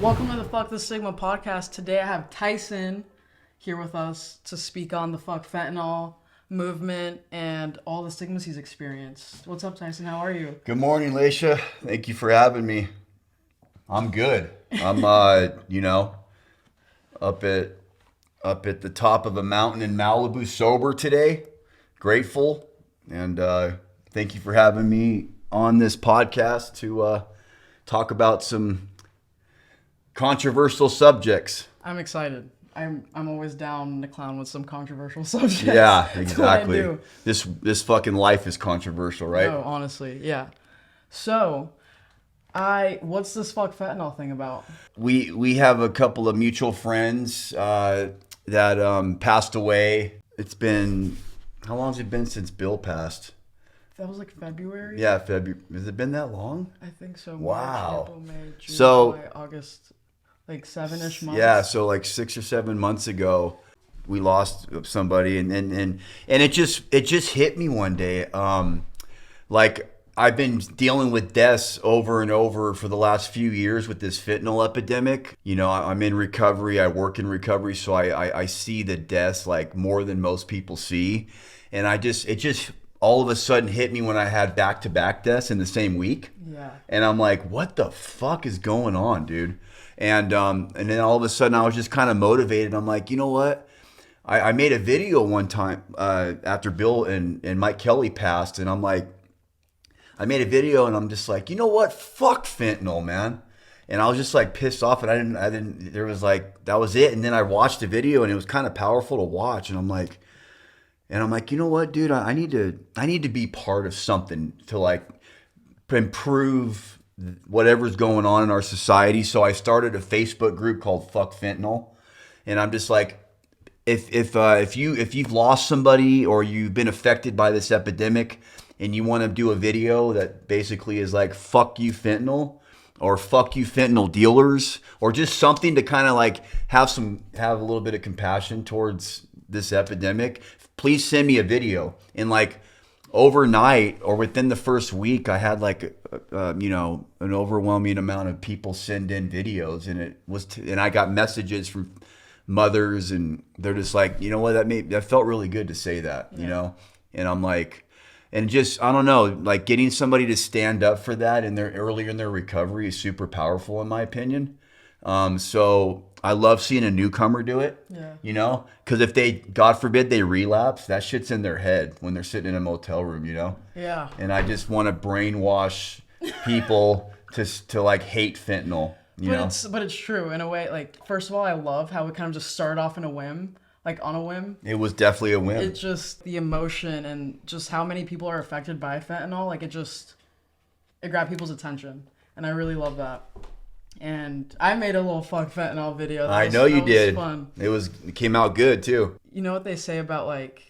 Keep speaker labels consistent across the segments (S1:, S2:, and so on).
S1: Welcome to the Fuck the Stigma podcast. Today I have Tyson here with us to speak on the Fentanyl Movement and all the stigmas he's experienced. What's up, Tyson? How are you?
S2: Good morning, Laisha. Thank you for having me. I'm good. I'm, up at the top of a mountain in Malibu, sober today. Grateful, and thank you for having me on this podcast to talk about some controversial subjects.
S1: I'm excited. I'm always down to clown with some controversial subjects.
S2: Yeah, exactly.
S1: That's what I do.
S2: This fucking life is controversial, right?
S1: No, honestly, yeah. So, what's this fuck fentanyl thing about?
S2: We have a couple of mutual friends that passed away. It's been, how long has it been since Bill passed?
S1: That was like February?
S2: Yeah, February. Has it been that long?
S1: I think so.
S2: Wow.
S1: March, April, May, June,
S2: So,
S1: July, August, like 7-ish months.
S2: Yeah, so like 6 or 7 months ago, we lost somebody, and it just hit me one day. Like, I've been dealing with deaths over and over for the last few years with this fentanyl epidemic. You know, I'm in recovery. I work in recovery, so I see the deaths like more than most people see, and it just all of a sudden hit me when I had back-to-back deaths in the same week.
S1: Yeah.
S2: And I'm like, what the fuck is going on, dude? And then all of a sudden I was just kind of motivated. I'm like, you know what? I made a video one time after Bill and Mike Kelly passed, and I'm like, I made a video and I'm just like, you know what? Fuck fentanyl, man. And I was just like pissed off, and I didn't, there was like, that was it. And then I watched the video and it was kind of powerful to watch. And I'm like, you know what, dude? I need to be part of something to like improve whatever's going on in our society. So I started a Facebook group called Fuck Fentanyl, and I'm just like, if you've lost somebody or you've been affected by this epidemic, and you want to do a video that basically is like fuck you fentanyl, or fuck you fentanyl dealers, or just something to kind of like have a little bit of compassion towards this epidemic, please send me a video. And like overnight or within the first week, I had like an overwhelming amount of people send in videos, and and I got messages from mothers, and they're just like, you know what, that felt really good to say that, you know. And I'm like, and just, I don't know, like getting somebody to stand up for that earlier in their recovery is super powerful in my opinion. So I love seeing a newcomer do it, you know, because if they, God forbid, they relapse, that shit's in their head when they're sitting in a motel room, you know?
S1: Yeah.
S2: And I just want to brainwash people to like hate fentanyl, you know?
S1: But it's true in a way. Like, first of all, I love how it kind of just started off in a whim, like on a whim.
S2: It was definitely a whim.
S1: It's just the emotion and just how many people are affected by fentanyl. Like, it grabbed people's attention. And I really love that. And I made a little fuck fentanyl video.
S2: I know you did.
S1: Fun.
S2: It came out good too.
S1: You know what they say about like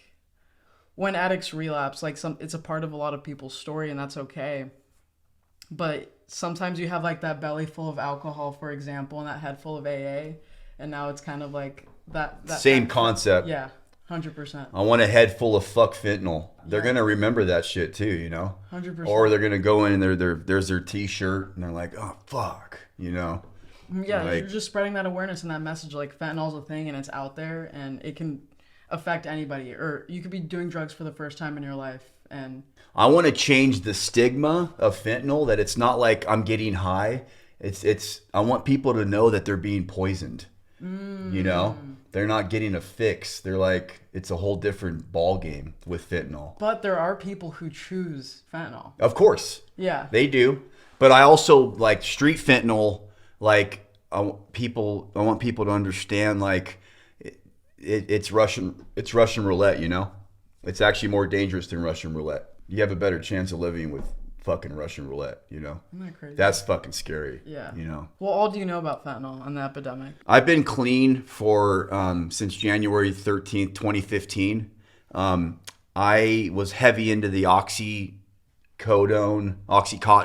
S1: when addicts relapse, like it's a part of a lot of people's story, and that's okay. But sometimes you have like that belly full of alcohol, for example, and that head full of AA, and now it's kind of like that
S2: same concept.
S1: Yeah. 100%.
S2: I want a head full of fuck fentanyl. They're gonna remember that shit too, you know.
S1: 100%.
S2: Or they're gonna go in and there's their T-shirt and they're like, oh fuck, you know.
S1: Yeah,
S2: like,
S1: you're just spreading that awareness and that message. Like, fentanyl's a thing and it's out there and it can affect anybody. Or you could be doing drugs for the first time in your life, and
S2: I want to change the stigma of fentanyl, that it's not like I'm getting high. It's I want people to know that they're being poisoned. You know, they're not getting a fix. They're like, it's a whole different ball game with fentanyl.
S1: But there are people who choose fentanyl.
S2: Of course.
S1: Yeah.
S2: They do. But I also like street fentanyl. Like I want people to understand, like it's Russian roulette, you know? It's actually more dangerous than Russian roulette. You have a better chance of living with fucking Russian roulette, you know?
S1: Isn't that crazy?
S2: That's fucking scary.
S1: Yeah.
S2: You know?
S1: Well, all do you know about fentanyl and the epidemic?
S2: I've been clean for since January 13th, 2015. I was heavy into the Oxycontin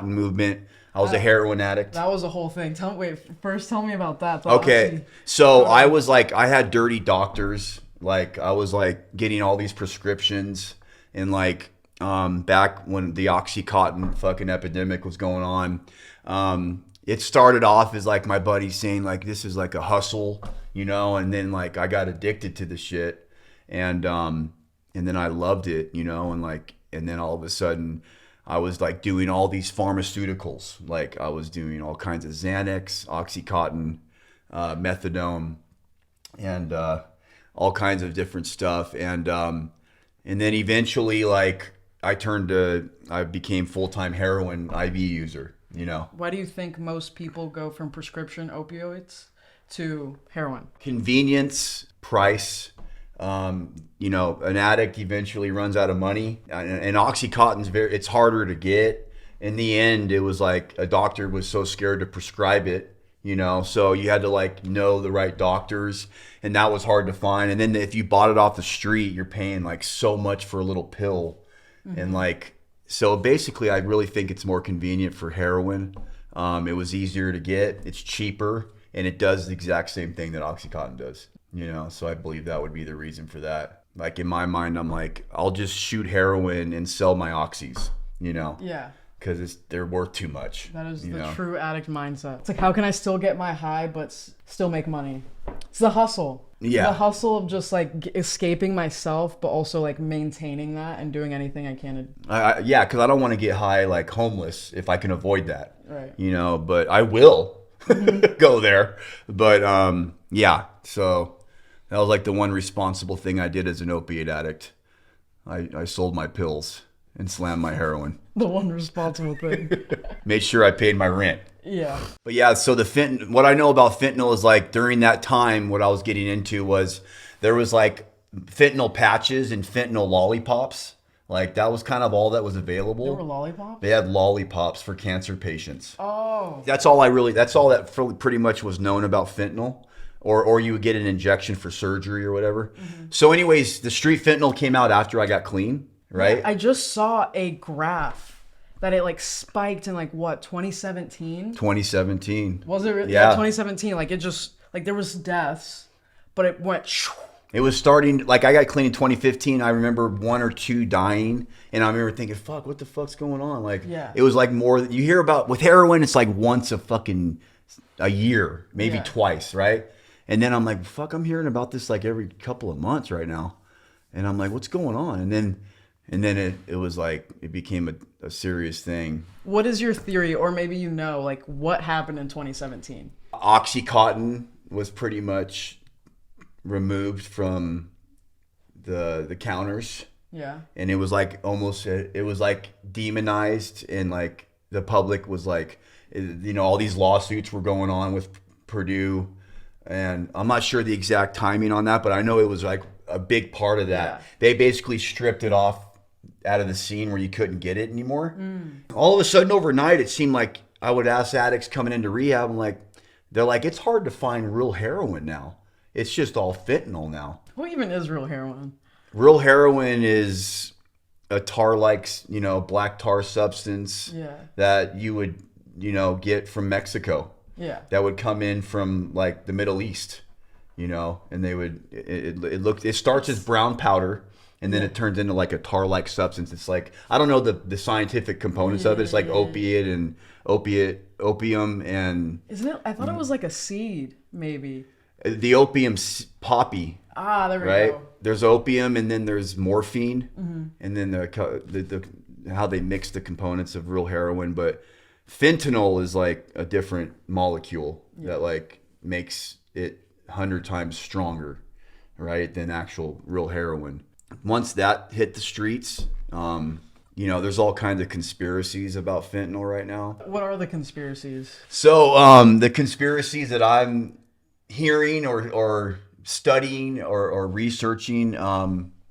S2: movement. I was a heroin addict.
S1: That was a whole thing. First tell me about that.
S2: Okay. So I was like, I had dirty doctors. Like, I was like getting all these prescriptions, and like back when the Oxycontin fucking epidemic was going on, it started off as like my buddy saying like this is like a hustle, you know, and then like I got addicted to the shit, and then I loved it, you know, and then all of a sudden I was like doing all these pharmaceuticals, like I was doing all kinds of Xanax, Oxycontin, methadone, and all kinds of different stuff, and then eventually like I became full-time heroin IV user, you know.
S1: Why do you think most people go from prescription opioids to heroin?
S2: Convenience, price. You know, an addict eventually runs out of money, and Oxycontin's it's harder to get. In the end, it was like a doctor was so scared to prescribe it, you know, so you had to like know the right doctors, and that was hard to find. And then if you bought it off the street, you're paying like so much for a little pill. And like, so basically I really think it's more convenient for heroin. It was easier to get, it's cheaper, and it does the exact same thing that Oxycontin does, you know, so I believe that would be the reason for that. Like in my mind, I'm like, I'll just shoot heroin and sell my oxys, you know.
S1: Yeah.
S2: Because they're worth too much.
S1: That is
S2: the
S1: true addict mindset. It's like, how can I still get my high but still make money? It's the hustle.
S2: Yeah.
S1: The hustle of just like escaping myself, but also like maintaining that and doing anything I can to...
S2: Yeah, because I don't want to get high like homeless if I can avoid that.
S1: Right.
S2: You know, but I will go there. But yeah, so that was like the one responsible thing I did as an opiate addict. I sold my pills and slammed my heroin.
S1: The one responsible thing.
S2: Made sure I paid my rent.
S1: Yeah.
S2: But yeah, so what I know about fentanyl is like during that time, what I was getting into was there was like fentanyl patches and fentanyl lollipops. Like that was kind of all that was available.
S1: There were lollipops?
S2: They had lollipops for cancer patients.
S1: Oh.
S2: That's all that pretty much was known about fentanyl. Or you would get an injection for surgery or whatever. Mm-hmm. So anyways, the street fentanyl came out after I got clean, right?
S1: Yeah, I just saw a graph that it like spiked in like what, 2017?
S2: 2017.
S1: Was it really?
S2: Yeah.
S1: 2017. Like it just, like there was deaths, but it went...
S2: It was starting, like I got clean in 2015. I remember 1 or 2 dying. And I remember thinking, fuck, what the fuck's going on? Like,
S1: yeah.
S2: It was like more, you hear about, with heroin, it's like once a year, maybe twice, right? And then I'm like, fuck, I'm hearing about this like every couple of months right now. And I'm like, what's going on? And then it was like, it became a serious thing.
S1: What is your theory, or maybe you know, like what happened in 2017?
S2: Oxycontin was pretty much removed from the counters.
S1: Yeah.
S2: And it was like it was like demonized, and like the public was like, you know, all these lawsuits were going on with Purdue, and I'm not sure the exact timing on that, but I know it was like a big part of that. Yeah. They basically stripped it off out of the scene where you couldn't get it anymore. All of a sudden overnight, it seemed like I would ask addicts coming into rehab, they're like, it's hard to find real heroin now. It's just all fentanyl now.
S1: What even is real heroin?
S2: Real heroin is a tar-like, you know, black tar substance that you would, you know, get from Mexico.
S1: Yeah.
S2: That would come in from like the Middle East, you know, and they would, it starts as brown powder, and then it turns into like a tar-like substance. It's like, I don't know the scientific components of it. It's like opium and...
S1: Isn't it? I thought it was like a seed, maybe.
S2: The opium poppy.
S1: Ah, there we go.
S2: There's opium, and then there's morphine, and then the how they mix the components of real heroin. But fentanyl is like a different molecule that like makes it 100 times stronger, right, than actual real heroin. Once that hit the streets, you know, there's all kinds of conspiracies about fentanyl right now.
S1: What are the conspiracies?
S2: So the conspiracies that I'm hearing or studying or researching,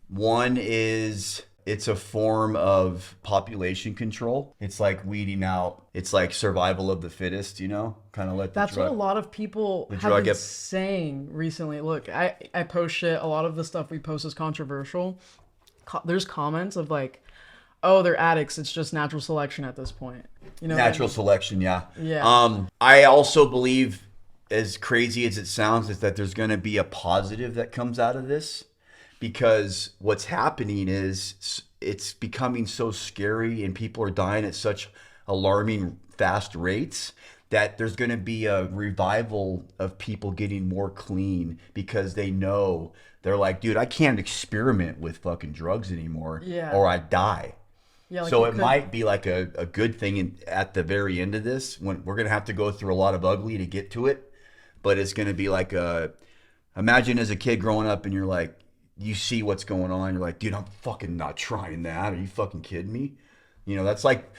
S2: one is it's a form of population control. It's like weeding out, it's like survival of the fittest, you know, kind of let the
S1: That's what a lot of people have been saying recently. Look, I post shit. A lot of the stuff we post is controversial. There's comments of like, oh, they're addicts. It's just natural selection at this point. You know,
S2: natural selection, yeah.
S1: Yeah.
S2: I also believe, as crazy as it sounds, is that there's going to be a positive that comes out of this, because what's happening is it's becoming so scary and people are dying at such alarming fast rates that there's going to be a revival of people getting more clean because they know, they're like, dude, I can't experiment with fucking drugs anymore,
S1: Yeah.
S2: or I die.
S1: Yeah, like
S2: So
S1: you
S2: it
S1: could-
S2: might be like a good thing at the very end of this, when we're going to have to go through a lot of ugly to get to it, but it's going to be like imagine as a kid growing up and you're like, you see what's going on, you're like, dude, I'm fucking not trying that. Are you fucking kidding me? You know, that's like,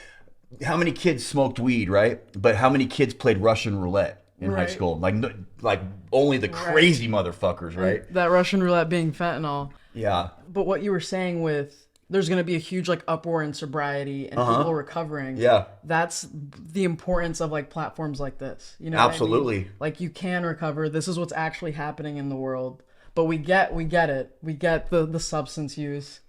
S2: how many kids smoked weed, right? But how many kids played Russian roulette in high
S1: Right.
S2: school? Like only the crazy motherfuckers, right?
S1: That Russian roulette being fentanyl.
S2: Yeah.
S1: But what you were saying with there's going to be a huge like uproar in sobriety and people recovering.
S2: Yeah.
S1: That's the importance of like platforms like this. You know what I mean?
S2: Absolutely.
S1: Like you can recover. This is what's actually happening in the world. But we get it. We get the substance use.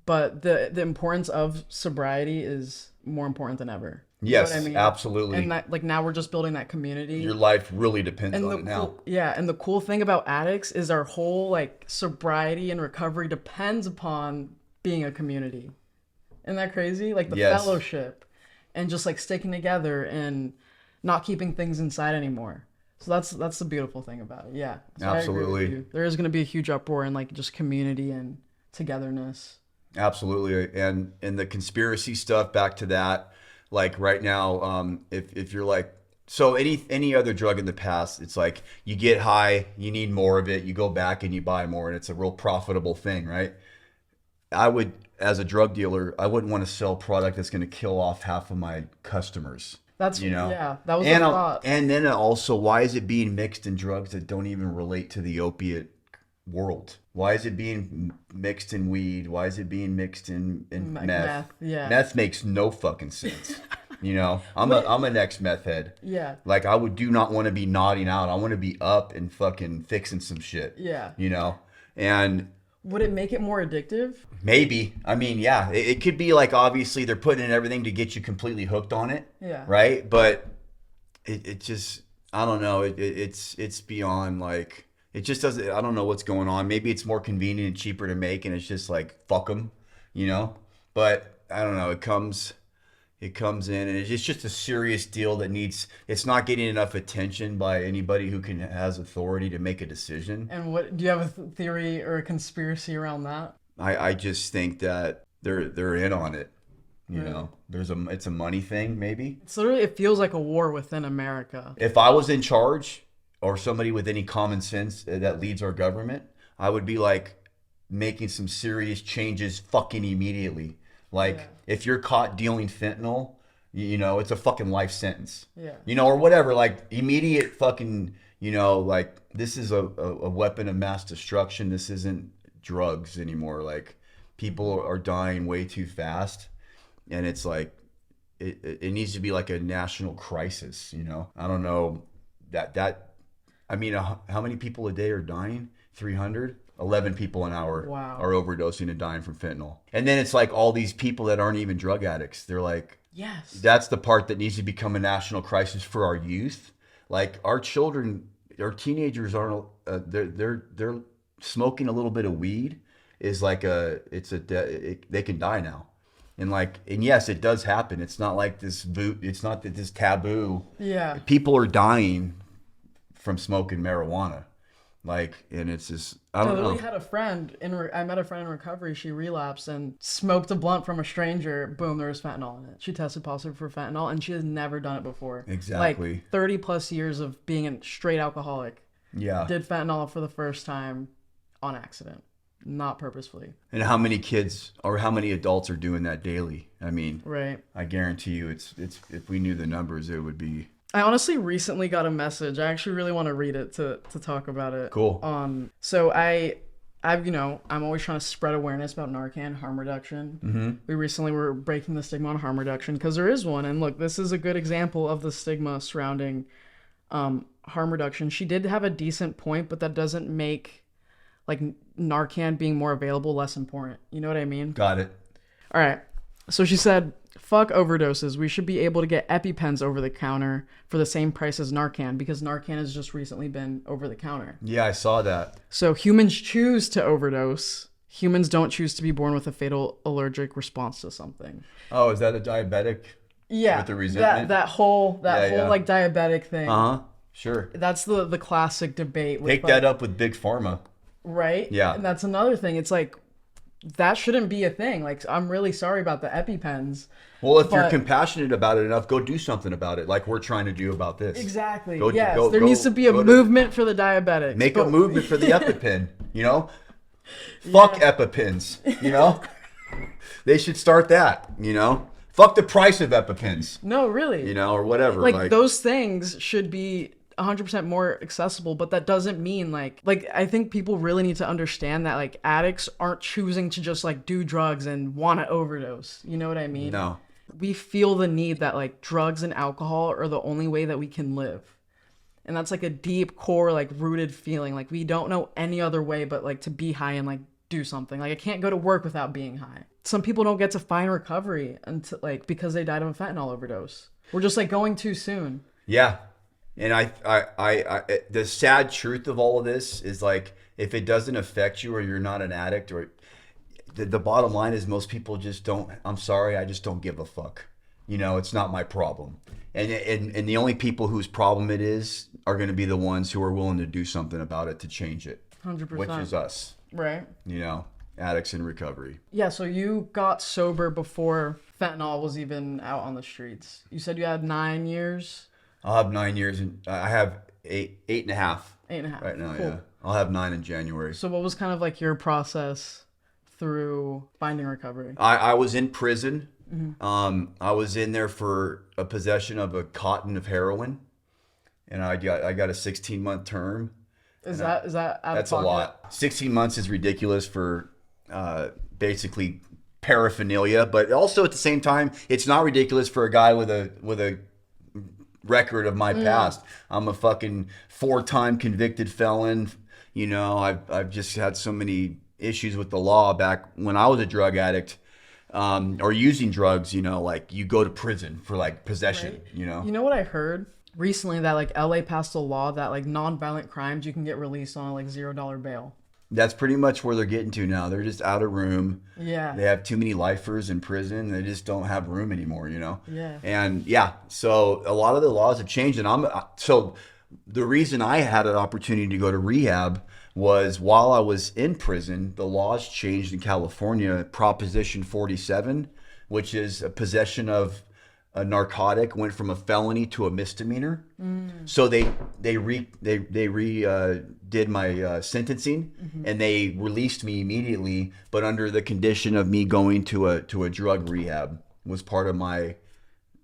S1: But the importance of sobriety is more important than ever. You know
S2: Yes,
S1: what I mean?
S2: absolutely.
S1: And that, like now we're just building that community.
S2: Your life really depends
S1: And
S2: on it now.
S1: and the cool thing about addicts is our whole like sobriety and recovery depends upon being a community. Isn't that crazy? Like the
S2: Yes.
S1: fellowship and just like sticking together and not keeping things inside anymore. So that's the beautiful thing about it. Yeah. So I agree with
S2: Absolutely.
S1: you. There is going to be a huge uproar in like just community and togetherness.
S2: Absolutely. And the conspiracy stuff, back to that, like right now, if you're like, so any other drug in the past, it's like you get high, you need more of it, you go back and you buy more, and it's a real profitable thing, right? I would, as a drug dealer, I wouldn't want to sell product that's going to kill off half of my customers.
S1: That's
S2: You know?
S1: yeah, that was the
S2: And
S1: thought.
S2: and then also, why is it being mixed in drugs that don't even relate to the opiate world? Why is it being mixed in weed? Why is it being mixed in meth?
S1: Meth, yeah.
S2: Meth makes no fucking sense. You know, I'm an ex meth head.
S1: Yeah.
S2: Like I do not want to be nodding out. I want to be up and fucking fixing some shit.
S1: Yeah.
S2: You know, and
S1: Would it make it more addictive?
S2: maybe, I mean, yeah, it could be like, obviously they're putting in everything to get you completely hooked on it.
S1: Yeah.
S2: Right. But it just, I don't know. It's beyond like, it just doesn't, I don't know what's going on. Maybe it's more convenient and cheaper to make, and it's just like, fuck them, you know? But I don't know. It comes in, and it's just a serious deal that it's not getting enough attention by anybody who has authority to make a decision.
S1: And what do you have a theory or a conspiracy around that?
S2: I just think that they're in on it. You know, it's a money thing, maybe.
S1: It's literally, it feels like a war within America.
S2: If I was in charge, or somebody with any common sense that leads our government, I would be like making some serious changes fucking immediately. Like if you're caught dealing fentanyl, you know, it's a fucking life sentence.
S1: Yeah.
S2: You know, or whatever, like immediate fucking, you know, like this is a weapon of mass destruction. This isn't drugs anymore. Like people are dying way too fast, and it's like it needs to be like a national crisis. You know, I don't know that. I mean, how many people a day are dying? 300? 11 people an hour
S1: Wow.
S2: are overdosing and dying from fentanyl. And then it's like all these people that aren't even drug addicts. They're like,
S1: Yes.
S2: that's the part that needs to become a national crisis for our youth. Like our children, our teenagers aren't, they're smoking a little bit of weed is like they can die now. And yes, it does happen. It's not like it's not that this taboo.
S1: Yeah.
S2: People are dying from smoking marijuana. And it's just, I don't know.
S1: I had a friend I met a friend in recovery. She relapsed and smoked a blunt from a stranger. Boom, there was fentanyl in it. She tested positive for fentanyl, and she has never done it before.
S2: Exactly.
S1: Like 30 plus years of being a straight alcoholic.
S2: Yeah.
S1: Did fentanyl for the first time on accident, not purposefully.
S2: And how many kids or how many adults are doing that daily? I mean,
S1: Right.
S2: I guarantee you it's if we knew the numbers, it would be
S1: I honestly recently got a message. I actually really want to read it to talk about it.
S2: cool.
S1: So I've I'm always trying to spread awareness about Narcan, harm reduction.
S2: Mm-hmm.
S1: We recently were breaking the stigma on harm reduction because there is one. And look, this is a good example of the stigma surrounding harm reduction. She did have a decent point, but that doesn't make like Narcan being more available less important. You know what I mean?
S2: Got it.
S1: All right. So she said, fuck overdoses. We should be able to get EpiPens over the counter for the same price as Narcan because Narcan has just recently been over the counter.
S2: Yeah, I saw that.
S1: So humans choose to overdose. Humans don't choose to be born with a fatal allergic response to something.
S2: Oh, is that a diabetic?
S1: Yeah,
S2: with the resentment.
S1: that whole
S2: Yeah.
S1: like diabetic thing.
S2: Sure.
S1: That's the classic debate with
S2: Take
S1: like,
S2: that up with Big Pharma.
S1: right?
S2: Yeah.
S1: And that's another thing. It's like that shouldn't be a thing. Like I'm really sorry about the EpiPens.
S2: Well, if you're
S1: But-
S2: compassionate about it enough, go do something about it, like we're trying to do about this.
S1: Exactly.
S2: Go-
S1: yes.
S2: go-
S1: there
S2: go-
S1: needs to be a
S2: go to-
S1: movement for the diabetics.
S2: Make a
S1: But-
S2: movement for the EpiPen, you know? Fuck
S1: Yeah.
S2: EpiPens, you know? They should start that, you know? Fuck the price of EpiPens,
S1: No, really.
S2: you know, or whatever.
S1: Like those things should be 100% more accessible, but that doesn't mean like I think people really need to understand that like addicts aren't choosing to just like do drugs and want to overdose. You know what I mean?
S2: No.
S1: We feel the need that like drugs and alcohol are the only way that we can live. And that's like a deep core like rooted feeling. Like we don't know any other way but like to be high and like do something. Like I can't go to work without being high. Some people don't get to find recovery until like because they died of a fentanyl overdose. We're just like going too soon.
S2: Yeah. And I the sad truth of all of this is like, if it doesn't affect you or you're not an addict, or the bottom line is most people just don't, I'm sorry, I just don't give a fuck. You know, it's not my problem. And the only people whose problem it is are going to be the ones who are willing to do something about it to change it.
S1: 100%.
S2: Which is us,
S1: Right.
S2: you know, addicts in recovery.
S1: Yeah, so you got sober before fentanyl was even out on the streets. You said you had 9 years?
S2: I'll have 9 years, and I have eight and a half
S1: 8.5.
S2: right now.
S1: Cool.
S2: Yeah, I'll have 9 in January.
S1: So what was kind of like your process through finding recovery?
S2: I was in prison. I was in there for a possession of a cotton of heroin, and I got a 16-month term.
S1: Is that out of
S2: That's a
S1: pocket?
S2: lot. 16 months is ridiculous for basically paraphernalia, but also at the same time, it's not ridiculous for a guy with a record of my past. I'm a fucking 4-time convicted felon. You know, I've just had so many issues with the law back when I was a drug addict, or using drugs. You know, like you go to prison for like possession.
S1: Right.
S2: You know,
S1: You know what I heard recently, that like LA passed a law that like non-violent crimes you can get released on like $0 bail.
S2: that's pretty much where they're getting to now. They're just out of room.
S1: Yeah.
S2: They have too many lifers in prison. They just don't have room anymore, you know?
S1: Yeah.
S2: And yeah, so a lot of the laws have changed. And so the reason I had an opportunity to go to rehab was while I was in prison, the laws changed in California. Proposition 47, which is a possession of a narcotic, went from a felony to a misdemeanor. So they did my sentencing, and they released me immediately, but under the condition of me going to a drug rehab was part of my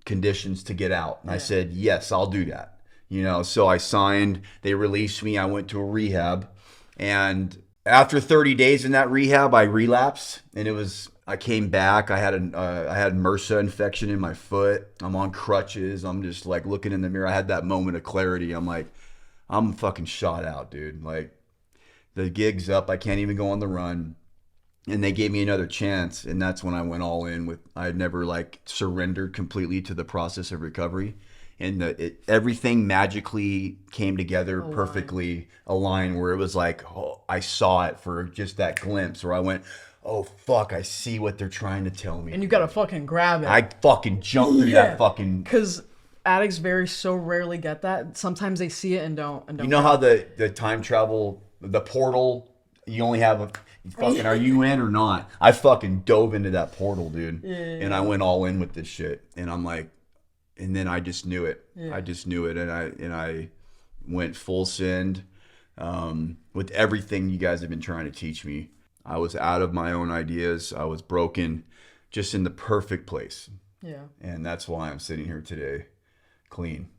S2: conditions to get out. And I said, yes, I'll do that. You know, so I signed, they released me, I went to a rehab, and after 30 days in that rehab, I relapsed, and I came back. I had MRSA infection in my foot. I'm on crutches. I'm just like looking in the mirror. I had that moment of clarity. I'm like, I'm fucking shot out, dude. Like the gig's up. I can't even go on the run. And they gave me another chance. And that's when I went all in with, I had never like surrendered completely to the process of recovery. And everything magically came together perfectly aligned, where it was like, oh, I saw it for just that glimpse, where I went, oh fuck, I see what they're trying to tell me.
S1: And you gotta fucking grab it.
S2: I fucking jumped through that fucking.
S1: Because addicts so rarely get that. Sometimes they see it and don't.
S2: You know how the time travel, the portal, you only have fucking, are you in or not? I fucking dove into that portal, dude. And I went all in with this shit. And I'm like, and then I just knew it. I just knew it. And I went full send with everything you guys have been trying to teach me. I was out of my own ideas. I was broken, just in the perfect place.
S1: Yeah.
S2: And that's why I'm sitting here today, clean.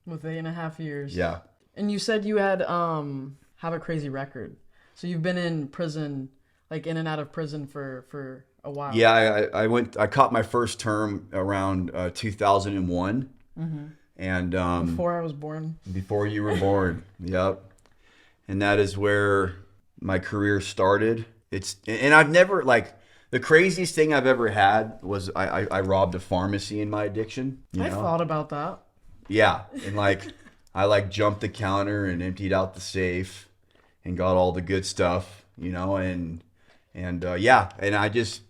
S1: With 8.5 years.
S2: Yeah.
S1: And you said you had have a crazy record. So you've been in prison, like in and out of prison for a while.
S2: Yeah, I caught my first term around 2001. And
S1: Before I was born.
S2: before you were born. Yep. And that is where my career started. And I've never, like, the craziest thing I've ever had was I robbed a pharmacy in my addiction. You
S1: I
S2: know?
S1: thought about that.
S2: Yeah. And like, I like jumped the counter and emptied out the safe and got all the good stuff, you know, and yeah. And I just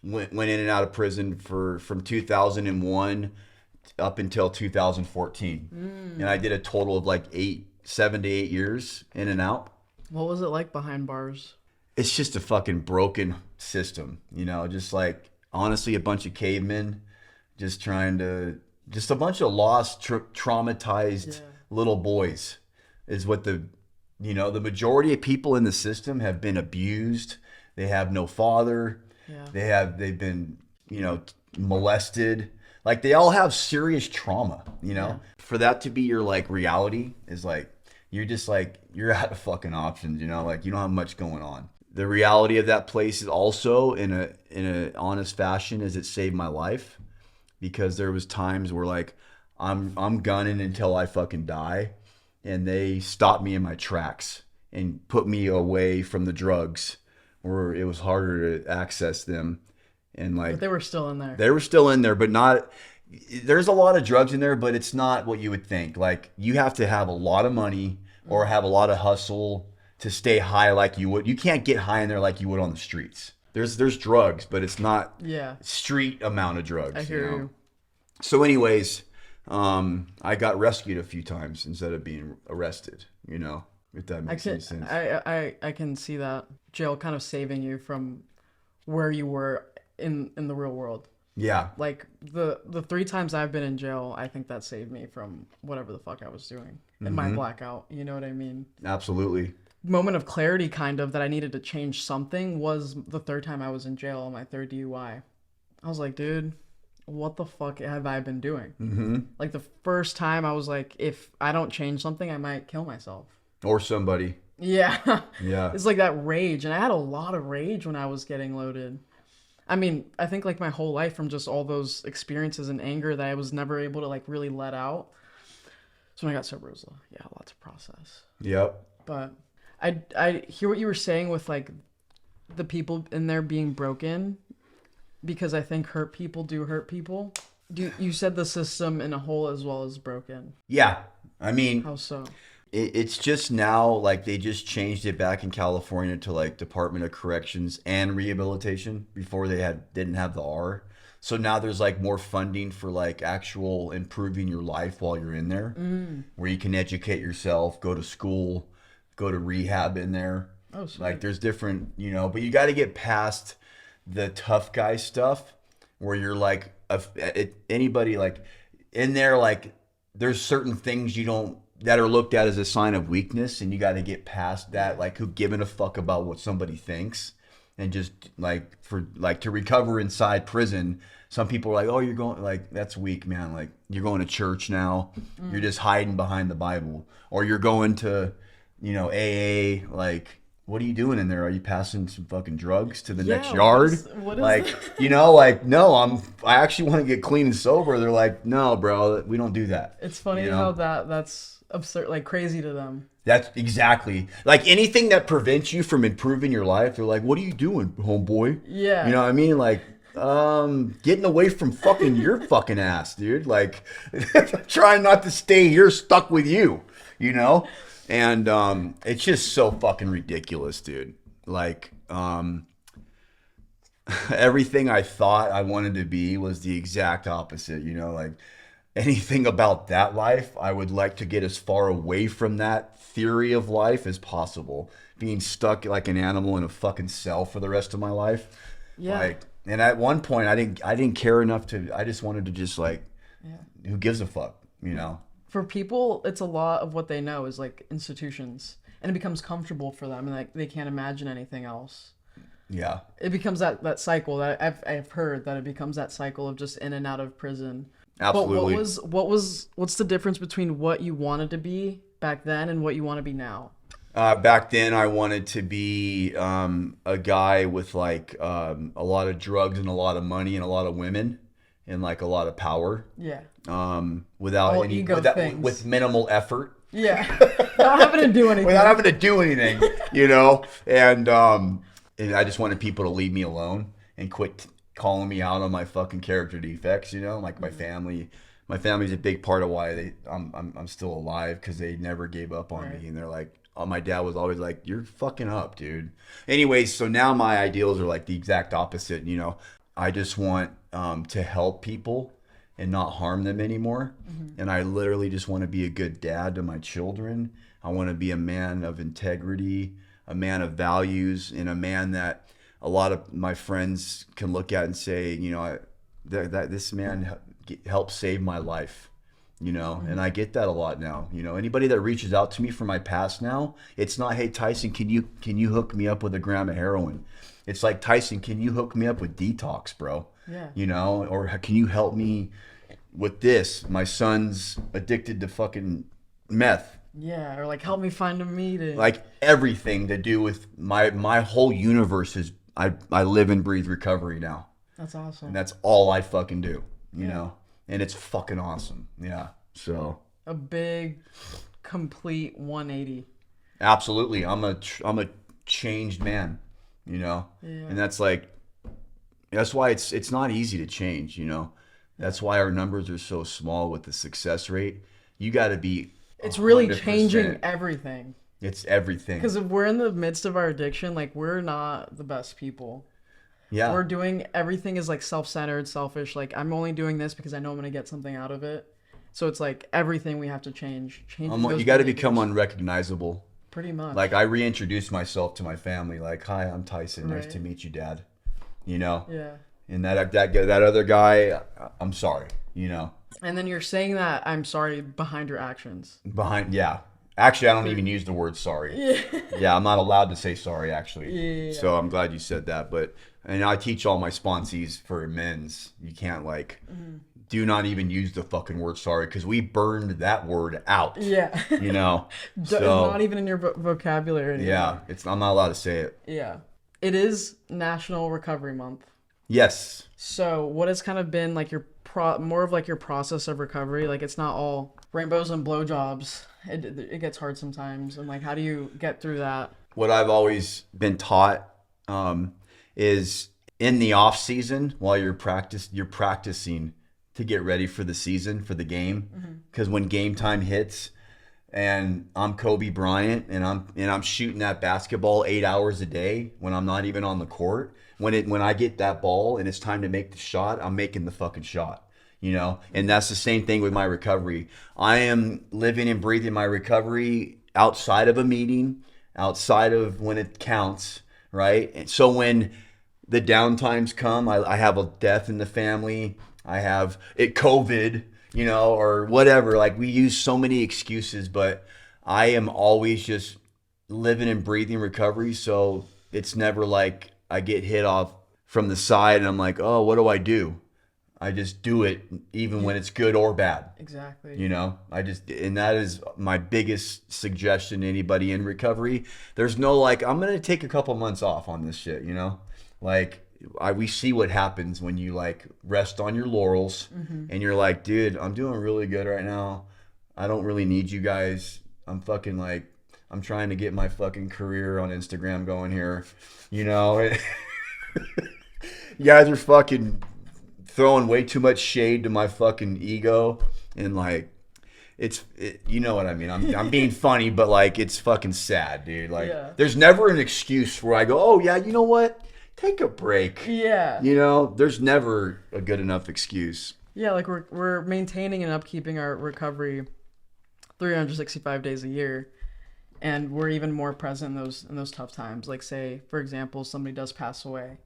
S2: went in and out of prison from 2001 up until 2014. And I did a total of like 7 to 8 years in and out.
S1: What was it like behind bars?
S2: It's just a fucking broken system, you know, just like honestly a bunch of cavemen just just a bunch of lost, traumatized little boys is what the majority of people in the system have been abused. They have no father. Yeah. They've been, molested. Like they all have serious trauma, For that to be your like reality is like, you're out of fucking options, like you don't have much going on. The reality of that place is also in a honest fashion is it saved my life, because there was times where like I'm gunning until I fucking die, and they stopped me in my tracks and put me away from the drugs where it was harder to access them. And like,
S1: but they were still in there.
S2: They were still in there, but not. There's a lot of drugs in there, but it's not what you would think. Like you have to have a lot of money or have a lot of hustle to stay high like you would. You can't get high in there like you would on the streets. There's drugs, but it's not street amount of drugs.
S1: I hear you.
S2: So anyways, I got rescued a few times instead of being arrested, if that makes any sense.
S1: I can see that. Jail kind of saving you from where you were in the real world.
S2: Yeah.
S1: Like the 3 times I've been in jail, I think that saved me from whatever the fuck I was doing in my blackout. You know what I mean?
S2: Absolutely.
S1: Moment of clarity kind of that I needed to change something was the 3rd time I was in jail on my 3rd DUI. I was like, dude, what the fuck have I been doing? Mm-hmm. Like the first time I was like, if I don't change something, I might kill myself.
S2: Or somebody.
S1: Yeah.
S2: Yeah.
S1: It's like that rage. And I had a lot of rage when I was getting loaded. I mean, I think like my whole life from just all those experiences and anger that I was never able to like really let out. So when I got sober, it was lots of process.
S2: Yep.
S1: But I hear what you were saying with like the people in there being broken, because I think hurt people do hurt people. You said the system in a whole as well as broken.
S2: Yeah. I mean,
S1: how so?
S2: It's just now like they just changed it back in California to like Department of Corrections and Rehabilitation. Before they didn't have the R. So now there's like more funding for like actual improving your life while you're in there, where you can educate yourself, go to school, go to rehab in there.
S1: Oh, sweet.
S2: Like there's different, but you got to get past the tough guy stuff where you're like anybody like in there, like there's certain things that are looked at as a sign of weakness, and you got to get past that. Like who giving a fuck about what somebody thinks, and just like to recover inside prison. Some people are like, oh, you're going, like, that's weak, man. Like you're going to church now. You're just hiding behind the Bible, or you're going to, AA. Like, what are you doing in there? Are you passing some fucking drugs to the next yard?
S1: What is
S2: like,
S1: that?
S2: Like, no, I actually want to get clean and sober. They're like, no, bro, we don't do that.
S1: It's funny how that's absurd, like crazy to them.
S2: That's exactly like anything that prevents you from improving your life. They're like, what are you doing, homeboy? Yeah. You know what I mean? Like, getting away from fucking your fucking ass, dude. Like, trying not to stay here stuck with you, And it's just so fucking ridiculous, dude. Like, everything I thought I wanted to be was the exact opposite, like anything about that life, I would like to get as far away from that theory of life as possible. Being stuck like an animal in a fucking cell for the rest of my life. Yeah. Like, and at one point I didn't care enough I just wanted to just like, who gives a fuck, For
S1: people, it's a lot of what they know is like institutions, and it becomes comfortable for them, and like they can't imagine anything else.
S2: Yeah.
S1: It becomes that cycle that I've heard that it becomes that cycle of just in and out of prison.
S2: Absolutely.
S1: But what's the difference between what you wanted to be back then and what you want to be now?
S2: Back then, I wanted to be a guy with like a lot of drugs and a lot of money and a lot of women and like a lot of power.
S1: Yeah.
S2: Without
S1: all ego things.
S2: With minimal effort.
S1: Yeah. Without having to do anything.
S2: Without having to do anything, And I just wanted people to leave me alone and quit calling me out on my fucking character defects, like my family. My family's a big part of why I'm still alive, because they never gave up on me, and they're like, my dad was always like, you're fucking up, dude. Anyways, so now my ideals are like the exact opposite. I just want to help people and not harm them anymore. And I literally just want to be a good dad to my children. I want to be a man of integrity, a man of values, and a man that a lot of my friends can look at and say, you know, that this man helped save my life, you know. And I get that a lot now. You know, anybody that reaches out to me from my past now, it's not, hey Tyson, can you hook me up with a gram of heroin? It's like, Tyson, can you hook me up with detox, bro?
S1: Yeah.
S2: You know, or can you help me with this? My son's addicted to fucking meth.
S1: Yeah, or like help me find a meeting.
S2: Like everything to do with my whole universe is I live and breathe recovery now.
S1: That's awesome.
S2: And that's all I fucking do, you know? And it's fucking awesome. Yeah. So
S1: a big, complete 180.
S2: absolutely. I'm a changed man, you know?
S1: Yeah.
S2: And that's why it's not easy to change, you know? That's why our numbers are so small with the success rate. You got to be
S1: It's really
S2: 100%.
S1: changing everything.
S2: It's everything.
S1: Because if we're in the midst of our addiction, like, we're not the best people.
S2: Yeah.
S1: We're doing everything is like self-centered, selfish. Like, I'm only doing this because I know I'm gonna get something out of it. So it's like everything we have to change.
S2: You got to become unrecognizable.
S1: Pretty much.
S2: Like, I reintroduced myself to my family. Like, hi, I'm Tyson. Nice
S1: Right.
S2: to meet you, Dad. You know.
S1: Yeah.
S2: And that other guy, I'm sorry. You know.
S1: And then you're saying that I'm sorry behind your actions.
S2: Yeah. Actually, I don't even use the word sorry. Yeah, I'm not allowed to say sorry, actually.
S1: Yeah.
S2: So I'm glad you said that. And I teach all my sponsees for amends. You can't, like, do not even use the fucking word sorry, because we burned that word out.
S1: Yeah.
S2: You know?
S1: It's
S2: So,
S1: not even in your vocabulary anymore.
S2: yeah, I'm not allowed to say it.
S1: Yeah. It is National Recovery Month.
S2: Yes.
S1: So what has kind of been like your more of like your process of recovery? Like, it's not all rainbows and blowjobs. It gets hard sometimes. And like, how do you get through that?
S2: What I've always been taught is in the off season, while you're practicing to get ready for the season, for the game. Because when game time hits, and I'm Kobe Bryant, and I'm shooting that basketball 8 hours a day when I'm not even on the court. When I get that ball and it's time to make the shot, I'm making the fucking shot, you know? And that's the same thing with my recovery. I am living and breathing my recovery outside of a meeting, outside of when it counts, right? And so when the downtimes come, I have a death in the family, I have COVID, you know, or whatever. Like, we use so many excuses, but I am always just living and breathing recovery. So it's never like I get hit off from the side and I'm like, oh, what do? I just do it, even when it's good or bad.
S1: Exactly.
S2: You know, and that is my biggest suggestion to anybody in recovery. There's no like, I'm going to take a couple months off on this shit, you know? Like, we see what happens when you like rest on your laurels and you're like, dude, I'm doing really good right now. I don't really need you guys. I'm fucking like, I'm trying to get my fucking career on Instagram going here, you know? You guys are fucking throwing way too much shade to my fucking ego, and like, you know what I mean? I'm being funny, but like, it's fucking sad, dude. Like, there's never an excuse where I go, oh yeah, you know what? Take a break.
S1: Yeah.
S2: You know, there's never a good enough excuse.
S1: Yeah, like we're maintaining and upkeeping our recovery 365 days a year, and we're even more present in those tough times. Like, say, for example, somebody does pass away,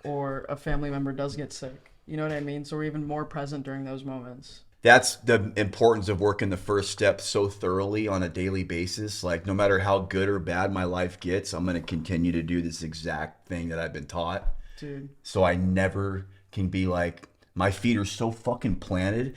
S1: or a family member does get sick. You know what I mean? So we're even more present during those moments.
S2: That's the importance of working the first step so thoroughly on a daily basis. Like, no matter how good or bad my life gets, I'm going to continue to do this exact thing that I've been taught.
S1: Dude.
S2: So I never can be like, my feet are so fucking planted.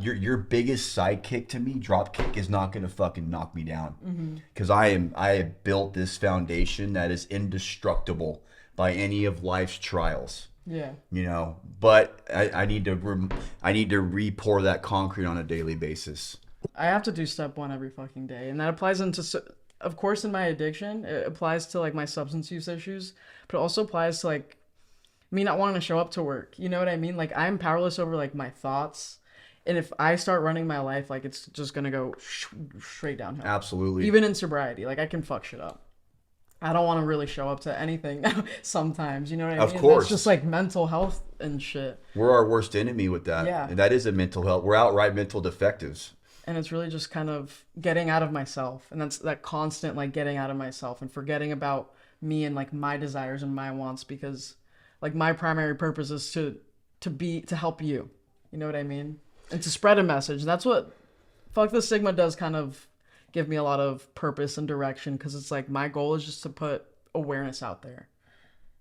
S2: Your biggest sidekick to me, drop kick, is not going to fucking knock me down. Because I have built this foundation that is indestructible by any of life's trials.
S1: Yeah. You
S2: know, but I need to re-pour that concrete on a daily basis.
S1: I have to do step one every fucking day, and that applies of course, in my addiction, it applies to like my substance use issues, but it also applies to like me not wanting to show up to work. You know what I mean? Like, I'm powerless over like my thoughts, and if I start running my life, like, it's just gonna go straight downhill.
S2: Absolutely.
S1: Even in sobriety, like, I can fuck shit up. I don't want to really show up to anything now sometimes, you know what I mean?
S2: Of course.
S1: It's just like mental health and shit.
S2: We're our worst enemy with that.
S1: Yeah.
S2: And that is a mental health. We're outright mental defectives.
S1: And it's really just kind of getting out of myself. And that's that constant like getting out of myself and forgetting about me and like my desires and my wants, because like my primary purpose is to help you. You know what I mean? And to spread a message. That's what Fuck the Stigma does kind of give me a lot of purpose and direction, because it's like my goal is just to put awareness out there,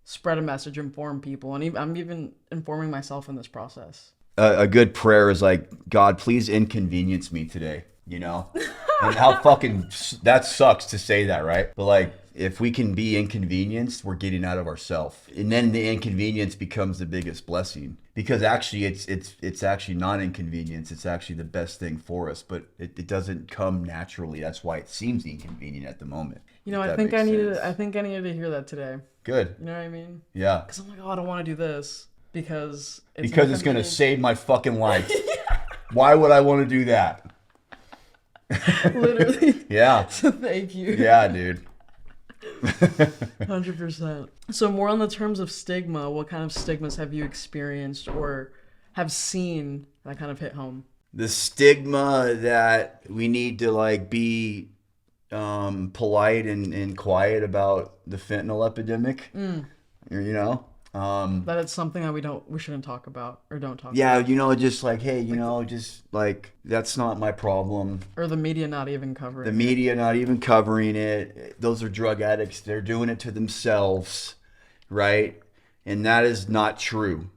S1: spread a message, inform people, and I'm even informing myself in this process.
S2: A good prayer is like, God, please inconvenience me today, you know? And how fucking, that sucks to say that, right? But like, if we can be inconvenienced, we're getting out of ourselves. And then the inconvenience becomes the biggest blessing. Because actually, it's actually not inconvenience. It's actually the best thing for us. But it doesn't come naturally. That's why it seems inconvenient at the moment.
S1: You know, I think I needed to hear that today.
S2: Good.
S1: You know what I mean?
S2: Yeah.
S1: Because I'm like, oh, I don't want to do this because it's
S2: going to save my fucking life. Why would I want to do that?
S1: Literally.
S2: Yeah.
S1: So thank you.
S2: Yeah, dude.
S1: 100%. So more on the terms of stigma, what kind of stigmas have you experienced or have seen that kind of hit home?
S2: The stigma that we need to like be polite and quiet about the fentanyl epidemic, you know?
S1: That it's something that we shouldn't talk about or don't talk about.
S2: Yeah, you know, just like, hey, you know, just like, that's not my problem.
S1: Or the media not even covering
S2: it. The media not even covering it. Those are drug addicts. They're doing it to themselves, right? And that is not true.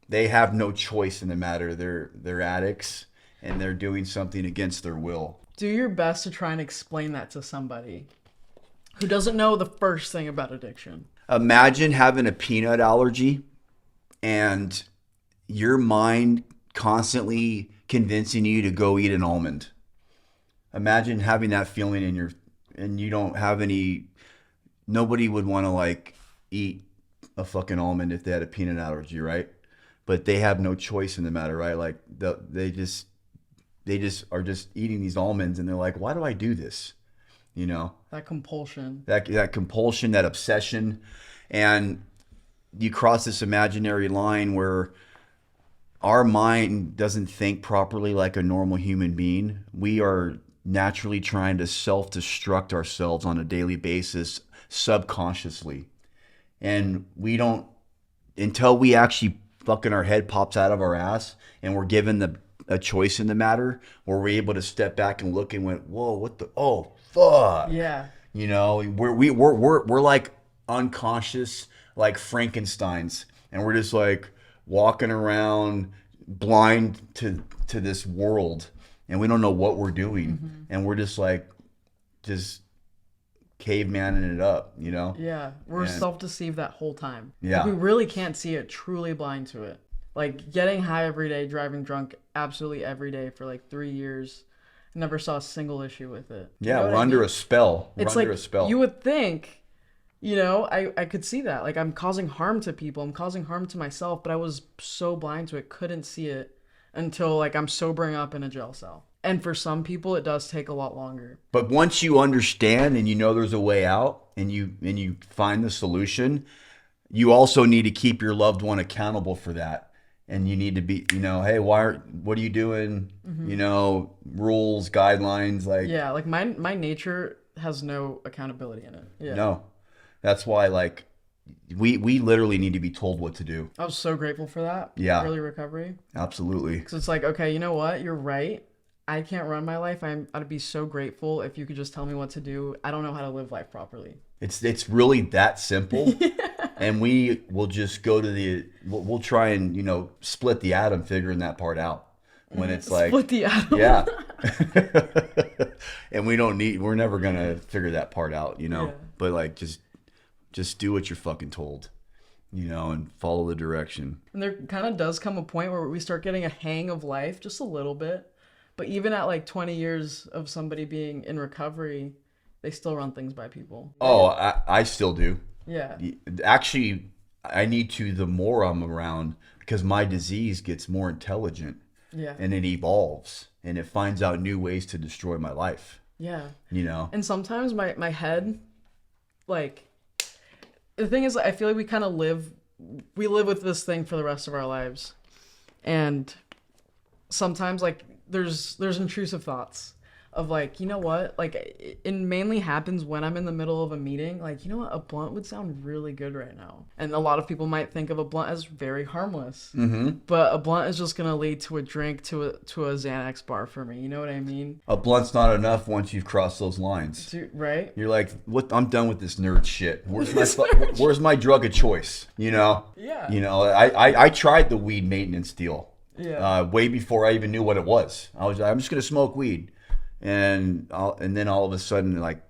S2: They have no choice in the matter. They're addicts, and they're doing something against their will.
S1: Do your best to try and explain that to somebody who doesn't know the first thing about addiction.
S2: Imagine having a peanut allergy and your mind constantly convincing you to go eat an almond. Imagine having that feeling and you don't have nobody would want to like eat a fucking almond if they had a peanut allergy, right? But they have no choice in the matter, right? Like they just are just eating these almonds and they're like, why do I do this? You know,
S1: that compulsion,
S2: that compulsion, that obsession. And you cross this imaginary line where our mind doesn't think properly like a normal human being. We are naturally trying to self-destruct ourselves on a daily basis subconsciously. And we don't, until we actually fucking our head pops out of our ass and we're given a choice in the matter, where we're able to step back and look and went, whoa, what the, oh, fuck.
S1: Yeah.
S2: You know, we're like unconscious, like Frankensteins, and we're just like walking around blind to this world, and we don't know what we're doing, and we're just like cavemaning it up, you know?
S1: Yeah, we're self-deceived that whole time.
S2: Yeah.
S1: Like, we really can't see it, truly blind to it. Like getting high every day, driving drunk absolutely every day for like 3 years. Never saw a single issue with it.
S2: Yeah, we're under a spell.
S1: It's like, you would think, you know, I could see that. Like, I'm causing harm to people. I'm causing harm to myself, but I was so blind to it, couldn't see it until like I'm sobering up in a jail cell. And for some people, it does take a lot longer.
S2: But once you understand and you know there's a way out and you find the solution, you also need to keep your loved one accountable for that. And you need to be, you know, hey, what are you doing? You know, rules, guidelines, like.
S1: Yeah, like my nature has no accountability in it. Yeah.
S2: No, that's why, like, we literally need to be told what to do.
S1: I was so grateful for that.
S2: Yeah.
S1: Early recovery.
S2: Absolutely.
S1: Because it's like, okay, you know what? You're right. I can't run my life. I'd be so grateful if you could just tell me what to do. I don't know how to live life properly.
S2: It's really that simple. And we will just go to we'll try and, you know, split the atom figuring that part out when it's like.
S1: Split the atom.
S2: Yeah. And we're never going to figure that part out, you know,
S1: Yeah.
S2: but like, just do what you're fucking told, you know, and follow the direction.
S1: And there kind of does come a point where we start getting a hang of life just a little bit. But even at like 20 years of somebody being in recovery, they still run things by people.
S2: Oh, I still do.
S1: Yeah.
S2: Actually, I need to the more I'm around, because my disease gets more intelligent.
S1: Yeah.
S2: And it evolves and it finds out new ways to destroy my life.
S1: Yeah.
S2: You know?
S1: And sometimes my head, like, the thing is, I feel like we live with this thing for the rest of our lives. And sometimes, like, there's intrusive thoughts of, like, you know what? Like, it mainly happens when I'm in the middle of a meeting. Like, you know what? A blunt would sound really good right now. And a lot of people might think of a blunt as very harmless.
S2: Mm-hmm.
S1: But a blunt is just going to lead to a drink, to a Xanax bar for me. You know what I mean?
S2: A blunt's not enough once you've crossed those lines.
S1: Dude, right?
S2: You're like, what? I'm done with this nerd shit. Where's my drug of choice? You know?
S1: Yeah.
S2: You know, I tried the weed maintenance deal.
S1: Yeah.
S2: Way before I even knew what it was. I'm just gonna smoke weed, and then all of a sudden, like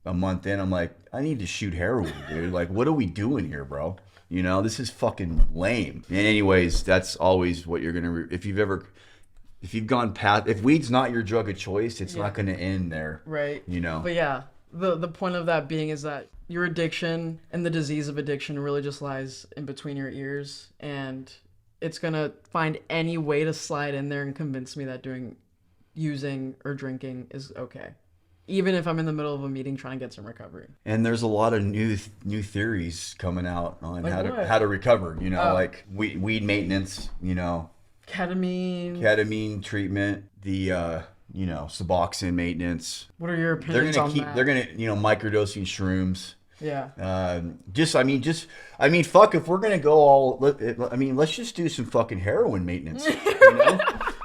S2: a month in, I'm like, I need to shoot heroin, dude. Like, what are we doing here, bro? You know, this is fucking lame. And anyways, that's always what you're gonna. If you've gone past, if weed's not your drug of choice, it's not gonna end there.
S1: Right.
S2: You know.
S1: But yeah, the point of that being is that your addiction and the disease of addiction really just lies in between your ears, and it's going to find any way to slide in there and convince me that using or drinking is okay. Even if I'm in the middle of a meeting trying to get some recovery.
S2: And there's a lot of new theories coming out on
S1: Like
S2: how to recover, you know,
S1: Oh.
S2: like weed maintenance, you know,
S1: Ketamine
S2: treatment, the Suboxone maintenance.
S1: What are your opinions on that?
S2: They're gonna microdosing shrooms.
S1: Yeah.
S2: Fuck, if we're gonna go let's just do some fucking heroin maintenance. You know,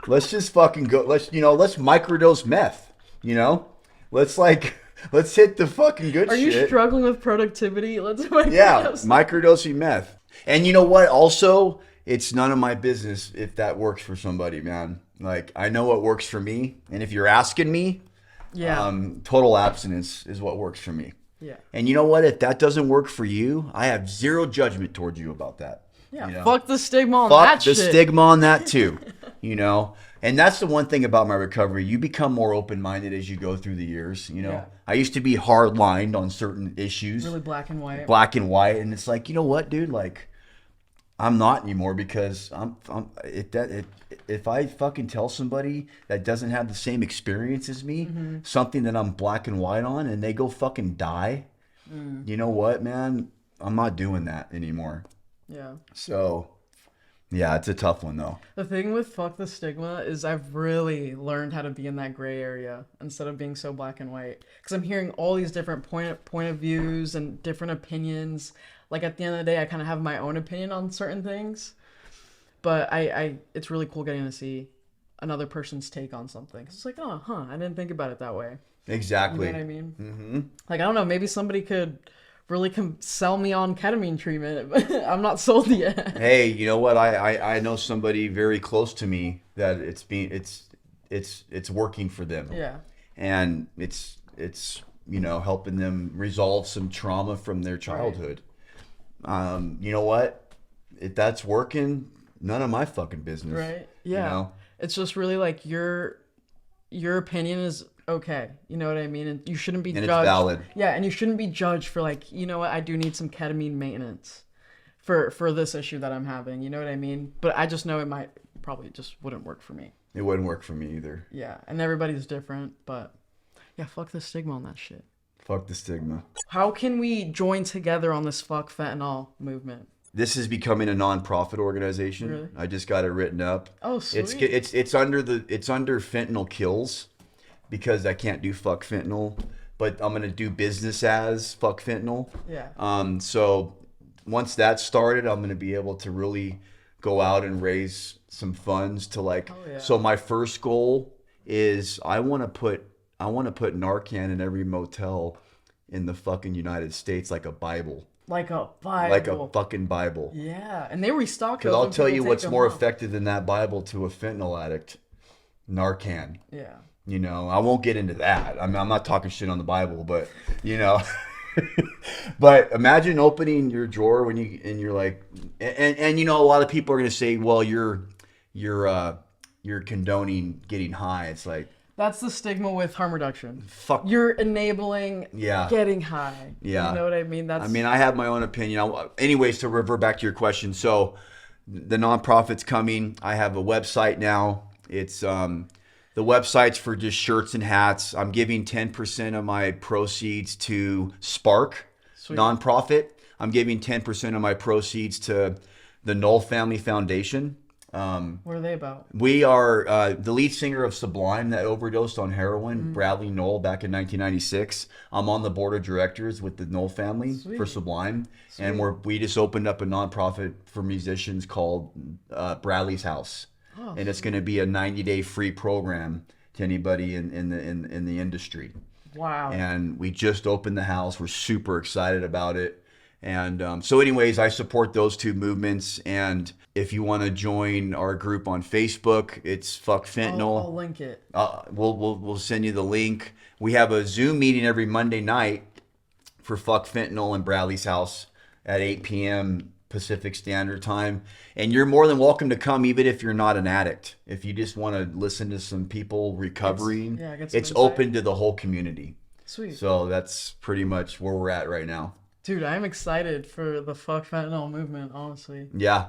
S2: let's just fucking go. Let's microdose meth. You know, let's hit the fucking good
S1: Are
S2: shit.
S1: you struggling with productivity? Let's
S2: Microdosing meth. And you know what? Also, it's none of my business if that works for somebody, man. Like, I know what works for me, and if you're asking me, total abstinence is what works for me.
S1: Yeah.
S2: And you know what? If that doesn't work for you, I have zero judgment towards you about that.
S1: Yeah.
S2: You know?
S1: Fuck the stigma on that shit.
S2: Fuck the stigma on that too. You know? And that's the one thing about my recovery. You become more open-minded as you go through the years. You know?
S1: Yeah.
S2: I used to be hard-lined on certain issues.
S1: Really black and white.
S2: And it's like, you know what, dude? Like, I'm not anymore, because if I fucking tell somebody that doesn't have the same experience as me, something that I'm black and white on, and they go fucking die, you know what, man? I'm not doing that anymore.
S1: Yeah.
S2: So, yeah, it's a tough one though.
S1: The thing with fuck the stigma is I've really learned how to be in that gray area instead of being so black and white, because I'm hearing all these different point of views and different opinions. Like, at the end of the day, I kind of have my own opinion on certain things, but it's really cool getting to see another person's take on something. It's like, oh, I didn't think about it that way.
S2: Exactly.
S1: You know what I mean?
S2: Mm-hmm.
S1: Like, I don't know, maybe somebody could really sell me on ketamine treatment. I'm not sold yet.
S2: Hey, you know what? I know somebody very close to me that it's working for them.
S1: Yeah.
S2: And it's helping them resolve some trauma from their childhood. Right. You know what? If that's working, none of my fucking business.
S1: Right. Yeah.
S2: You know?
S1: It's just really like your opinion is okay. You know what I mean? And you shouldn't be judged.
S2: It's valid.
S1: Yeah, and you shouldn't be judged for, like, you know what, I do need some ketamine maintenance for this issue that I'm having. You know what I mean? But I just know it might probably just wouldn't work for me.
S2: It wouldn't work for me either.
S1: Yeah, and everybody's different, but yeah, fuck the stigma on that shit.
S2: Fuck the stigma. How
S1: can we join together on this fuck fentanyl movement?
S2: This is becoming a non-profit organization.
S1: Really?
S2: I just got it written up.
S1: Oh, sweet.
S2: It's under Fentanyl Kills, because I can't do fuck fentanyl, but I'm gonna do business as fuck fentanyl.
S1: Yeah.
S2: So once that's started, I'm gonna be able to really go out and raise some funds to, like.
S1: Oh, yeah.
S2: So my first goal is I want to put Narcan in every motel in the fucking United States, like a Bible.
S1: Like a Bible.
S2: Like a fucking Bible.
S1: Yeah, and they restock.
S2: Because I'll tell you what's more effective than that Bible to a fentanyl addict: Narcan.
S1: Yeah.
S2: You know, I won't get into that. I mean, I'm not talking shit on the Bible, but you know. But imagine opening your drawer when you're like, and you know, a lot of people are gonna say, well, you're condoning getting high. It's like,
S1: that's the stigma with harm reduction.
S2: Fuck.
S1: You're enabling getting high.
S2: Yeah.
S1: You know what I mean?
S2: I have my own opinion. Anyways, to revert back to your question. So the nonprofit's coming. I have a website now. It's the website's for just shirts and hats. I'm giving 10% of my proceeds to Spark.
S1: Sweet.
S2: Nonprofit. I'm giving 10% of my proceeds to the Knoll Family Foundation.
S1: What are they about?
S2: We are the lead singer of Sublime that overdosed on heroin, Bradley Knoll, back in 1996. I'm on the board of directors with the Knoll family for Sublime. And we just opened up a nonprofit for musicians called Bradley's House. And it's going to be a 90-day free program to anybody in the industry.
S1: Wow.
S2: And we just opened the house. We're super excited about it. And so anyways, I support those two movements. And if you want to join our group on Facebook, it's Fuck Fentanyl.
S1: I'll link it.
S2: We'll send you the link. We have a Zoom meeting every Monday night for Fuck Fentanyl in Bradley's House at 8 p.m. Pacific Standard Time. And you're more than welcome to come, even if you're not an addict. If you just want to listen to some people recovering, it's open to the whole community.
S1: Sweet.
S2: So that's pretty much where we're at right now.
S1: Dude, I'm excited for the Fuck Fentanyl movement, honestly.
S2: Yeah.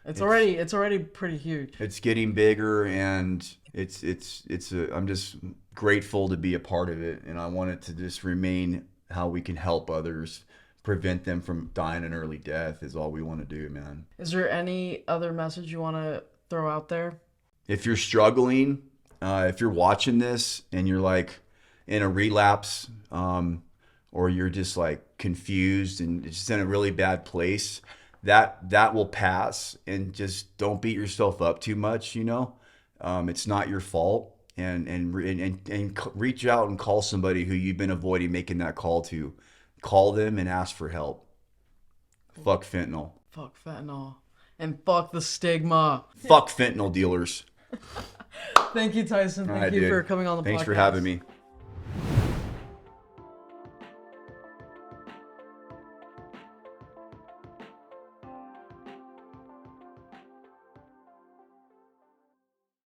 S1: It's already pretty huge.
S2: It's getting bigger, and I'm just grateful to be a part of it, and I want it to just remain how we can help others, prevent them from dying an early death is all we want to do, man.
S1: Is there any other message you want to throw out there?
S2: If you're struggling, if you're watching this and you're like in a relapse, or you're just like confused and just in a really bad place, that will pass, and just don't beat yourself up too much. It's not your fault, and reach out and call somebody who you've been avoiding making that call to. Call them and ask for help. Fuck fentanyl.
S1: Fuck fentanyl. And fuck the stigma.
S2: Fuck fentanyl dealers.
S1: Thank you, Tyson. Thank you for coming on the podcast.
S2: Thanks for having me.